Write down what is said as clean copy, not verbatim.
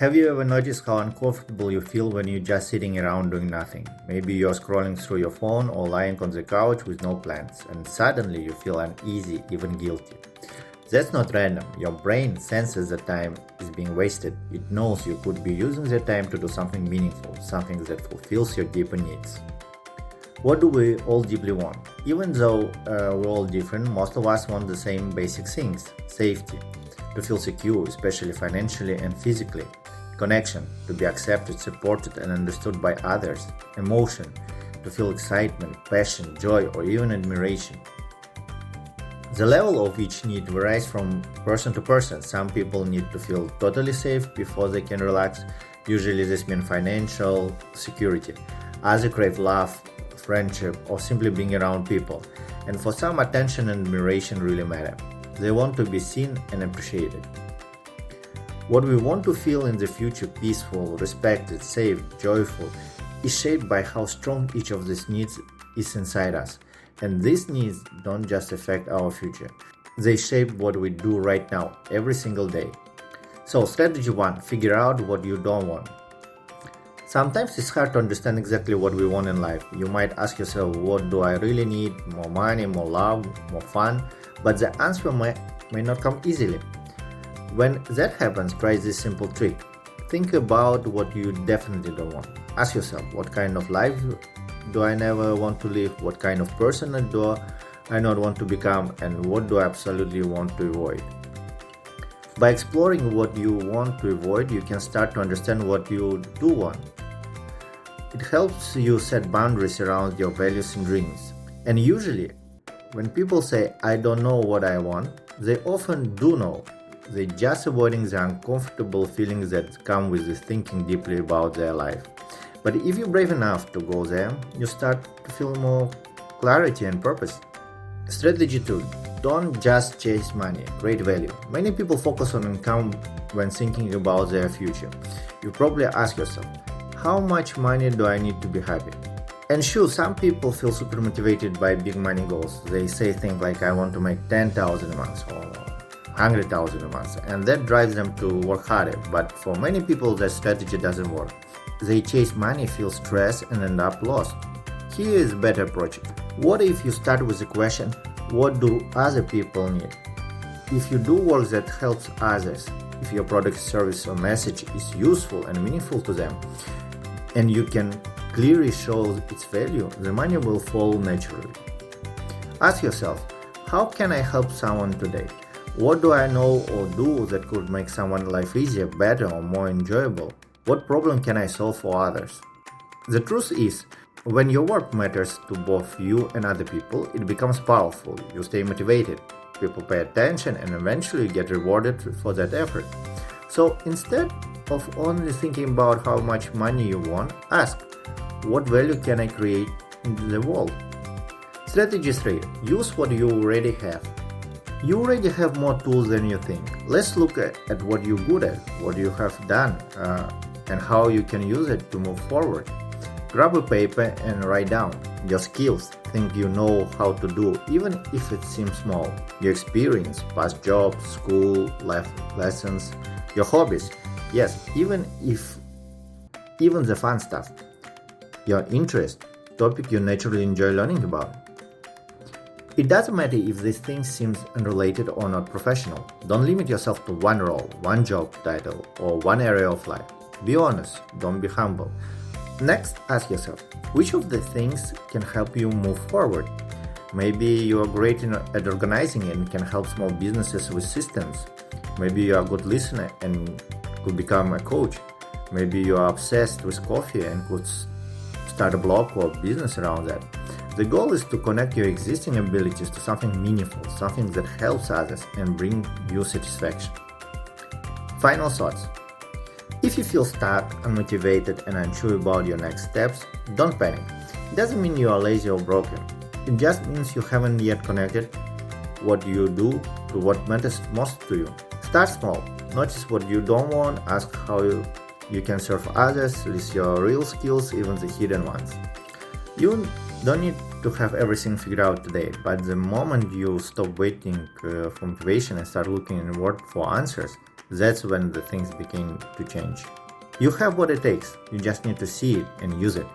Have you ever noticed how uncomfortable you feel when you're just sitting around doing nothing? Maybe you're scrolling through your phone or lying on the couch with no plans, and suddenly you feel uneasy, even guilty. That's not random. Your brain senses that time is being wasted. It knows you could be using the time to do something meaningful, something that fulfills your deeper needs. What do we all deeply want? Even though we're all different, most of us want the same basic things: safety, to feel secure, especially financially and physically; connection, to be accepted, supported, and understood by others; emotion, to feel excitement, passion, joy, or even admiration. The level of each need varies from person to person. Some people need to feel totally safe before they can relax. Usually this means financial security. Others crave love, friendship, or simply being around people. And for some, attention and admiration really matter. They want to be seen and appreciated. What we want to feel in the future, peaceful, respected, safe, joyful, is shaped by how strong each of these needs is inside us. And these needs don't just affect our future. They shape what we do right now, every single day. So, strategy 1, figure out what you don't want. Sometimes it's hard to understand exactly what we want in life. You might ask yourself, what do I really need? More money, more love, more fun? But the answer may not come easily. When that happens, try this simple trick. Think about what you definitely don't want. Ask yourself, what kind of life do I never want to live? What kind of person do I not want to become? And what do I absolutely want to avoid? By exploring what you want to avoid, you can start to understand what you do want. It helps you set boundaries around your values and dreams. And usually, when people say, I don't know what I want, they often do know. They're just avoiding the uncomfortable feelings that come with the thinking deeply about their life. But if you're brave enough to go there, you start to feel more clarity and purpose. Strategy 2. Don't just chase money, create value. Many people focus on income when thinking about their future. You probably ask yourself, how much money do I need to be happy? And sure, some people feel super motivated by big money goals. They say things like, I want to make 10,000 a month or 100,000 a month, and that drives them to work harder. But for many people, that strategy doesn't work. They chase money, feel stressed, and end up lost. Here is a better approach. What if you start with the question, what do other people need? If you do work that helps others, if your product, service, or message is useful and meaningful to them, and you can clearly show its value, the money will follow naturally. Ask yourself, how can I help someone today? What do I know or do that could make someone's life easier, better, or more enjoyable? What problem can I solve for others? The truth is, when your work matters to both you and other people, it becomes powerful. You stay motivated, people pay attention, and eventually you get rewarded for that effort. So instead of only thinking about how much money you want, ask, what value can I create in the world? Strategy 3. Use what you already have. You already have more tools than you think. Let's look at what you're good at, what you have done, and how you can use it to move forward. Grab a paper and write down your skills, things you know how to do, even if it seems small. Your experience, past jobs, school, life lessons, your hobbies. Yes, even the fun stuff. Your interest, topic you naturally enjoy learning about. It doesn't matter if these things seem unrelated or not professional. Don't limit yourself to one role, one job title, or one area of life. Be honest, don't be humble. Next, ask yourself, which of the things can help you move forward? Maybe you are great at organizing and can help small businesses with systems. Maybe you are a good listener and could become a coach. Maybe you are obsessed with coffee and could start a blog or business around that. The goal is to connect your existing abilities to something meaningful, something that helps others and bring you satisfaction. Final thoughts. If you feel stuck, unmotivated, and unsure about your next steps, don't panic. It doesn't mean you are lazy or broken. It just means you haven't yet connected what you do to what matters most to you. Start small. Notice what you don't want. Ask how you can serve others. List your real skills, even the hidden ones. You don't need to have everything figured out today, but the moment you stop waiting for motivation and start looking inward for answers, That's when the things begin to change. You have what it takes, you just need to see it and use it.